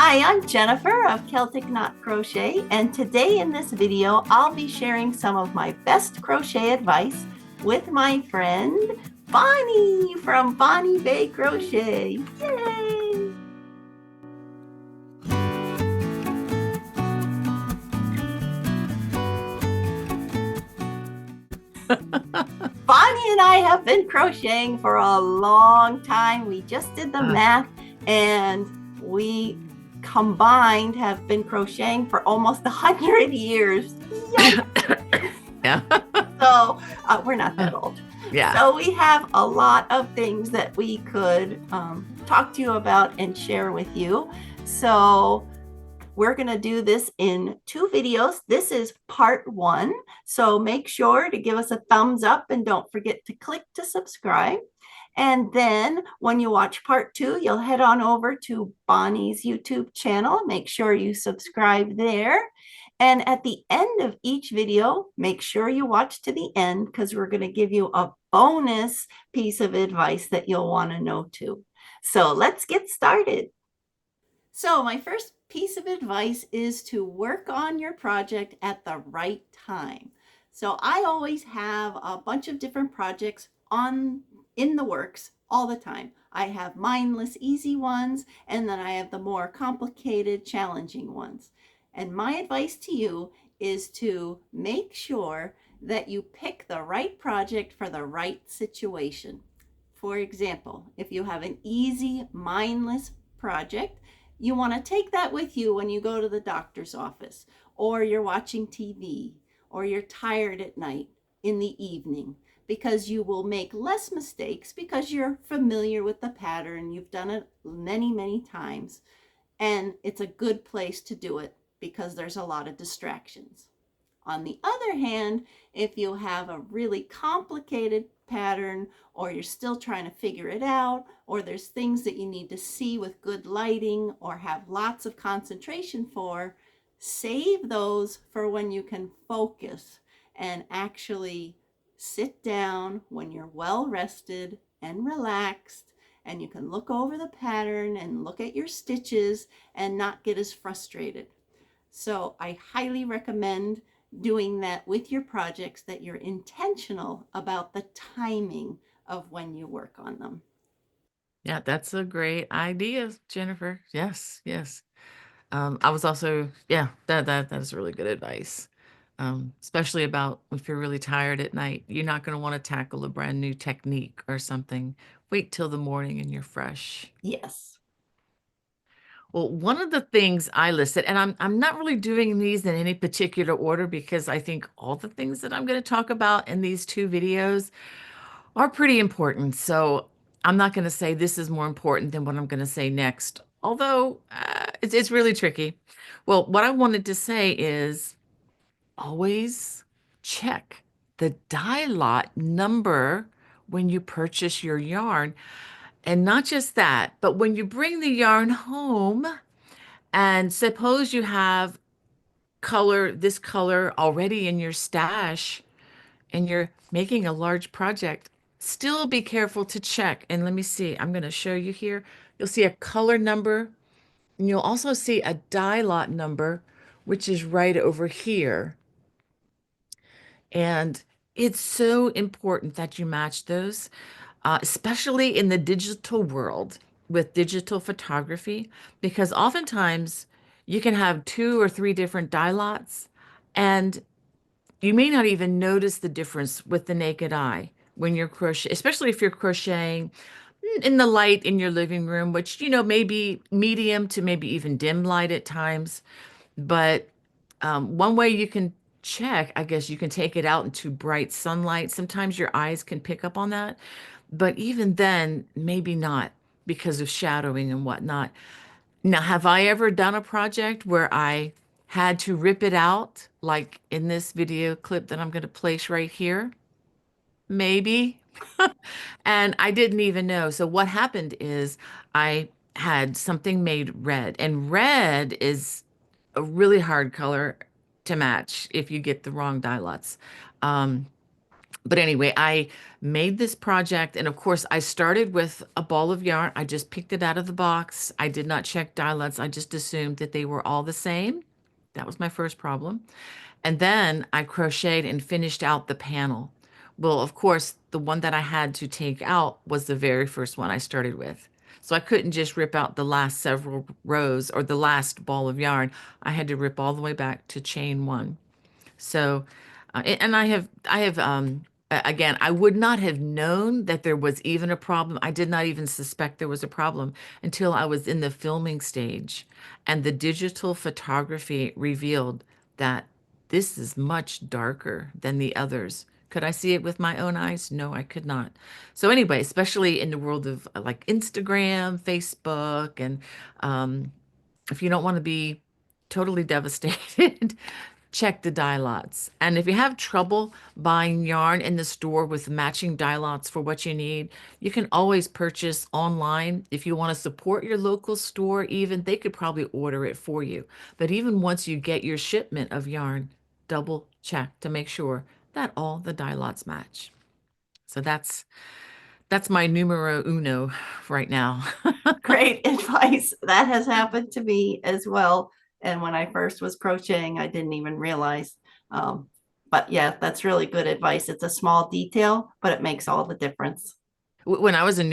Hi, I'm Jennifer of Celtic Knot Crochet, and today in this video, I'll be sharing some of my best crochet advice with my friend Bonnie from Bonnie Bay Crochet. Yay! Bonnie and I have been crocheting for a long time. We just did the math, and we combined have been crocheting for almost 100 years. Yeah. So we're not that old. Yeah. So we have a lot of things that we could talk to you about and share with you. So we're going to do this in 2 videos. This is part 1. So make sure to give us a thumbs up and don't forget to click to subscribe. And then when you watch part 2, you'll head on over to Bonnie's YouTube channel. Make sure you subscribe there. And at the end of each video, make sure you watch to the end because we're going to give you a bonus piece of advice that you'll want to know too. So let's get started. So my first piece of advice is to work on your project at the right time. So I always have a bunch of different projects in the works all the time. I have mindless, easy ones, and then I have the more complicated, challenging ones. And my advice to you is to make sure that you pick the right project for the right situation. For example, if you have an easy, mindless project, you want to take that with you when you go to the doctor's office, or you're watching TV, or you're tired at night in the evening, because you will make less mistakes because you're familiar with the pattern. You've done it many, many times, and it's a good place to do it because there's a lot of distractions. On the other hand, if you have a really complicated pattern, or you're still trying to figure it out, or there's things that you need to see with good lighting or have lots of concentration for, save those for when you can focus and actually sit down when you're well rested and relaxed, and you can look over the pattern and look at your stitches and not get as frustrated. So I highly recommend doing that with your projects, that you're intentional about the timing of when you work on them. Yeah, that's a great idea, Jennifer. Yes, yes. I was also, yeah, that is really good advice. Especially about if you're really tired at night, you're not going to want to tackle a brand new technique or something. Wait till the morning and you're fresh. Yes. Well, one of the things I listed, and I'm not really doing these in any particular order because I think all the things that I'm going to talk about in these 2 videos are pretty important. So I'm not going to say this is more important than what I'm going to say next, although it's really tricky. Well, what I wanted to say is always check the dye lot number when you purchase your yarn. And not just that, but when you bring the yarn home, and suppose you have this color already in your stash, and you're making a large project, still be careful to check. And let me see, I'm going to show you here. You'll see a color number, and you'll also see a dye lot number, which is right over here. And it's so important that you match those, especially in the digital world with digital photography, because oftentimes you can have 2 or 3 different dye lots, and you may not even notice the difference with the naked eye when you're crocheting, especially if you're crocheting in the light in your living room, which, may be medium to maybe even dim light at times. But one way you can check, I guess you can take it out into bright sunlight. Sometimes your eyes can pick up on that, but even then, maybe not because of shadowing and whatnot. Now, have I ever done a project where I had to rip it out, like in this video clip that I'm going to place right here? Maybe. And I didn't even know. So what happened is I had something made red, and red is a really hard color to match if you get the wrong dye lots. Um, But anyway, I made this project, and of course, I started with a ball of yarn. I just picked it out of the box. I did not check dye lots. I just assumed that they were all the same. That was my first problem. And then I crocheted and finished out the panel. Well, of course, the one that I had to take out was the very first one I started with. So I couldn't just rip out the last several rows or the last ball of yarn. I had to rip all the way back to chain one. So, and again, I would not have known that there was even a problem. I did not even suspect there was a problem until I was in the filming stage, and the digital photography revealed that this is much darker than the others. Could I see it with my own eyes? No, I could not. So anyway, especially in the world of like Instagram, Facebook, and um, if you don't want to be totally devastated, check the dye lots. And if you have trouble buying yarn in the store with matching dye lots for what you need, you can always purchase online. If you want to support your local store, even they could probably order it for you. But even once you get your shipment of yarn, double check to make sure that all the dye lots match. So that's my numero uno right now. Great advice. That has happened to me as well. And when I first was crocheting, I didn't even realize. Um, but yeah, that's really good advice. It's a small detail, but it makes all the difference. When I was a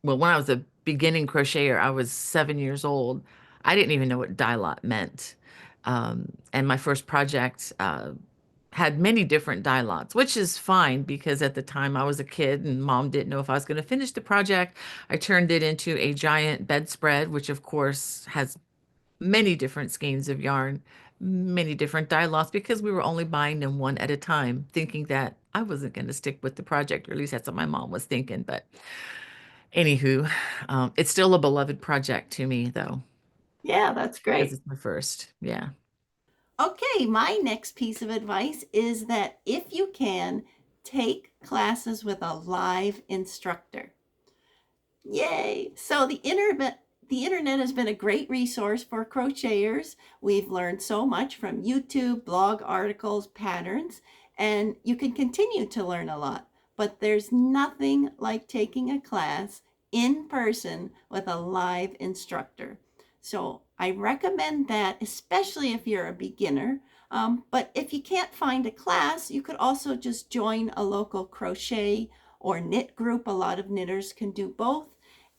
well, when I was a beginning crocheter, I was 7 years old. I didn't even know what dye lot meant. And my first project had many different dye lots, which is fine because at the time I was a kid and mom didn't know if I was going to finish the project. I turned it into a giant bedspread, which of course has many different skeins of yarn, many different dye lots because we were only buying them one at a time, thinking that I wasn't going to stick with the project, or at least that's what my mom was thinking. But anywho, it's still a beloved project to me, though, Yeah, that's because great. it's my first. Yeah. Okay, my next piece of advice is that if you can, take classes with a live instructor. Yay! So the internet has been a great resource for crocheters. We've learned so much from YouTube, blog articles, patterns, and you can continue to learn a lot. But there's nothing like taking a class in person with a live instructor. So I recommend that, especially if you're a beginner. But if you can't find a class, you could also just join a local crochet or knit group. A lot of knitters can do both,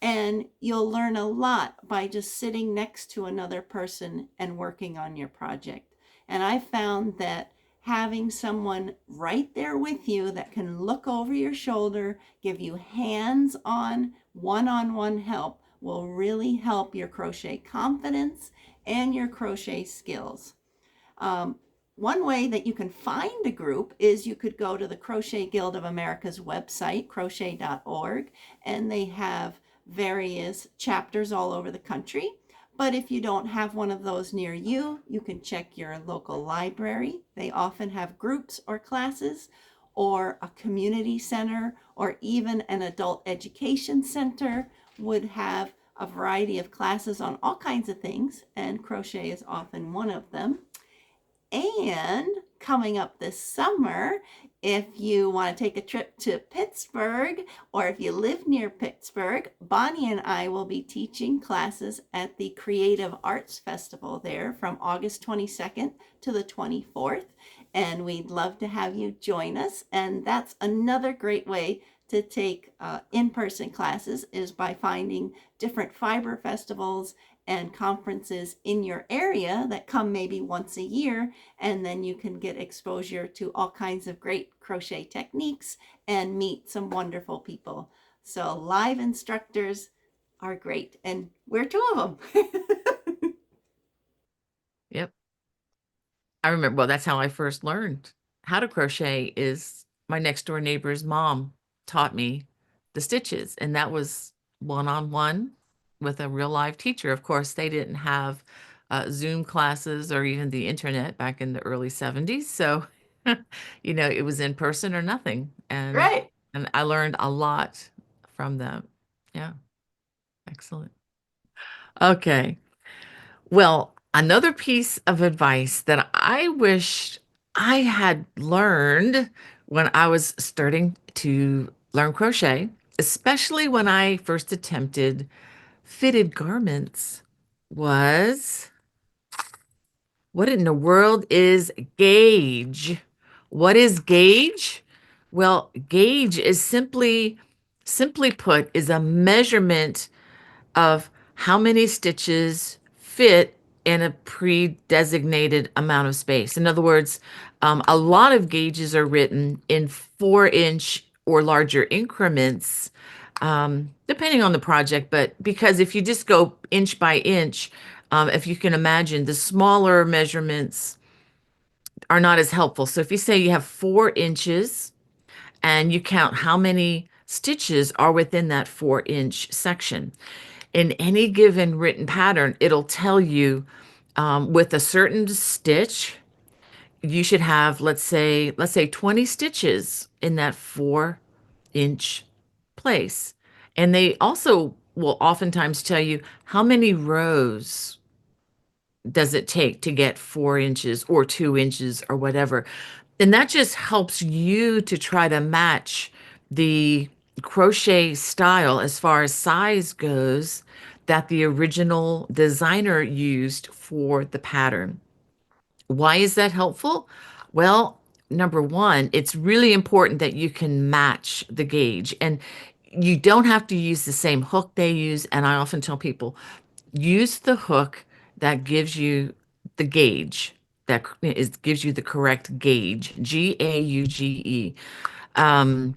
and you'll learn a lot by just sitting next to another person and working on your project. And I found that having someone right there with you that can look over your shoulder, give you hands on one help will really help your crochet confidence and your crochet skills. Um, One way that you can find a group is you could go to the Crochet Guild of America's website, crochet.org, and they have various chapters all over the country. But if you don't have one of those near you, you can check your local library. They often have groups or classes, or a community center, or even an adult education center would have a variety of classes on all kinds of things, and crochet is often one of them. And coming up this summer, if you want to take a trip to Pittsburgh, or if you live near Pittsburgh, Bonnie and I will be teaching classes at the Creative Arts Festival there from August 22nd to the 24th. And we'd love to have you join us. And that's another great way to take in-person classes, is by finding different fiber festivals and conferences in your area that come maybe once a year, and then you can get exposure to all kinds of great crochet techniques and meet some wonderful people. So live instructors are great, and we're two of them. Yep. I remember, well, that's how I first learned how to crochet is my next door neighbor's mom taught me the stitches, and that was one-on-one with a real live teacher. Of course, they didn't have Zoom classes or even the internet back in the early 70s. So, it was in person or nothing. Right. And I learned a lot from them. Yeah, excellent. Okay. Well, another piece of advice that I wish I had learned when I was starting to learn crochet, especially when I first attempted fitted garments, was what in the world is gauge? What is gauge? Well, gauge is simply put, is a measurement of how many stitches fit in a pre-designated amount of space. In other words, a lot of gauges are written in 4-inch or larger increments, depending on the project. But because if you just go inch by inch, if you can imagine, the smaller measurements are not as helpful. So if you say you have 4 inches and you count how many stitches are within that 4-inch section, in any given written pattern, it'll tell you with a certain stitch, you should have, let's say 20 stitches in that 4-inch place. And they also will oftentimes tell you how many rows does it take to get 4 inches or 2 inches or whatever. And that just helps you to try to match the crochet style as far as size goes that the original designer used for the pattern. Why is that helpful? Well, number one, it's really important that you can match the gauge, and you don't have to use the same hook they use. And I often tell people, use the hook that gives you the gauge, gives you the correct gauge, Gauge. Um,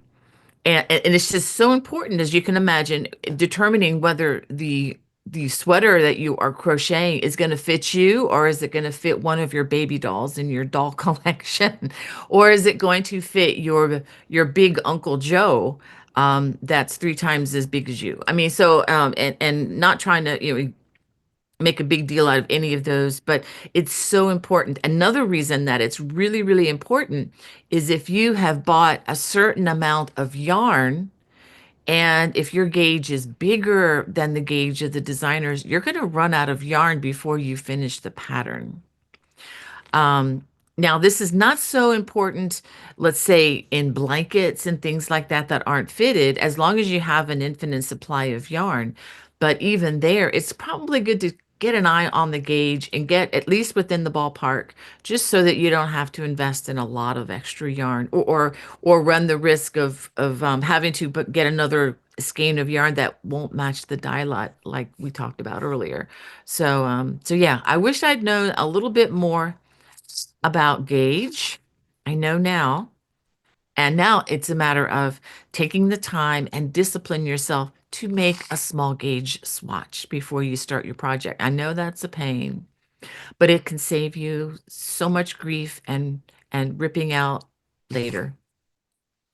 and it's just so important, as you can imagine, determining whether the sweater that you are crocheting is going to fit you, or is it going to fit one of your baby dolls in your doll collection, or is it going to fit your big Uncle Joe, that's 3 times as big as you. I mean, so and not trying to make a big deal out of any of those, but it's so important. Another reason that it's really, really important is if you have bought a certain amount of yarn, and if your gauge is bigger than the gauge of the designers, you're going to run out of yarn before you finish the pattern. Um, Now, this is not so important, let's say in blankets and things like that that aren't fitted, as long as you have an infinite supply of yarn. But even there, it's probably good to get an eye on the gauge and get at least within the ballpark, just so that you don't have to invest in a lot of extra yarn, or run the risk of having to get another skein of yarn that won't match the dye lot like we talked about earlier. So yeah, I wish I'd known a little bit more about gauge. I know now. And now it's a matter of taking the time and discipline yourself to make a small gauge swatch before you start your project. I know that's a pain, but it can save you so much grief and ripping out later.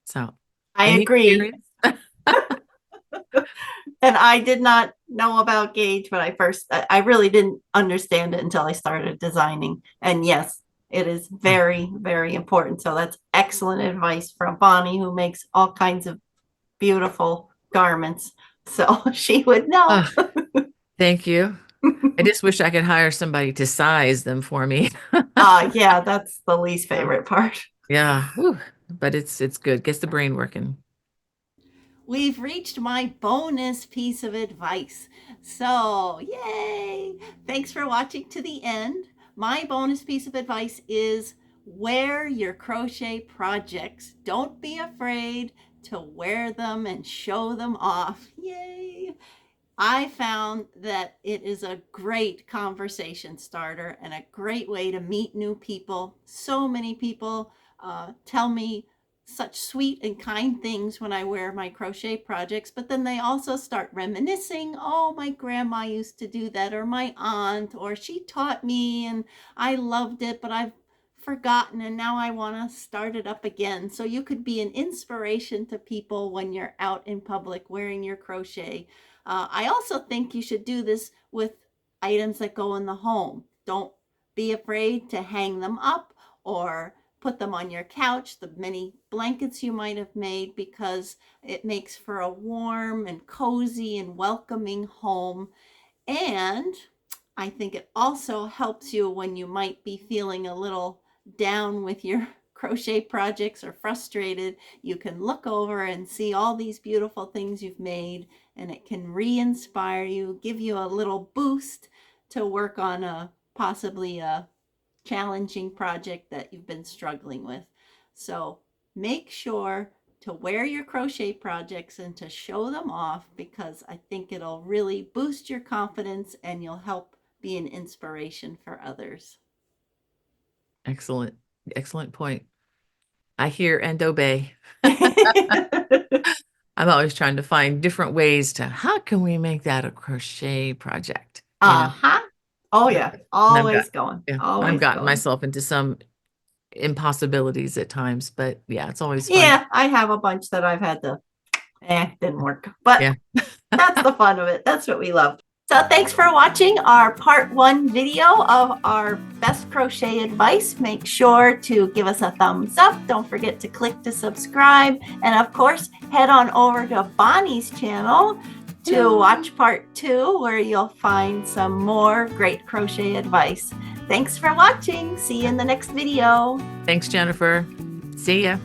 So, I any agree. experience? And I did not know about gauge when I really didn't understand it until I started designing. And yes, it is very, very important. So that's excellent advice from Bonnie, who makes all kinds of beautiful garments. So she would know. Oh, thank you. I just wish I could hire somebody to size them for me. Yeah, that's the least favorite part. Yeah, whew. But it's good. Gets the brain working. We've reached my bonus piece of advice. So, yay! Thanks for watching to the end. My bonus piece of advice is wear your crochet projects. Don't be afraid to wear them and show them off. Yay! I found that it is a great conversation starter and a great way to meet new people. So many people tell me such sweet and kind things when I wear my crochet projects, but then they also start reminiscing. Oh, my grandma used to do that, or my aunt, or she taught me and I loved it, but I've forgotten and now I want to start it up again. So you could be an inspiration to people when you're out in public wearing your crochet. I also think you should do this with items that go in the home. Don't be afraid to hang them up or put them on your couch, the many blankets you might have made, because it makes for a warm and cozy and welcoming home. And I think it also helps you when you might be feeling a little down with your crochet projects or frustrated, you can look over and see all these beautiful things you've made, and it can re-inspire you, give you a little boost to work on possibly a challenging project that you've been struggling with. So make sure to wear your crochet projects and to show them off, because I think it'll really boost your confidence and you'll help be an inspiration for others. Excellent. Excellent point. I hear and obey. I'm always trying to find different ways to how can we make that a crochet project, you know? Uh-huh. Oh yeah, And I've got always going, yeah, I've always gotten going. myself into some impossibilities at times, but yeah, it's always fun. Yeah, I have a bunch that I've had to, didn't work. But Yeah. that's the fun of it. That's what we love. So thanks for watching our part 1 video of our best crochet advice. Make sure to give us a thumbs up. Don't forget to click to subscribe. And of course, head on over to Bonnie's channel to watch part 2, where you'll find some more great crochet advice. Thanks for watching. See you in the next video. Thanks, Jennifer. See ya.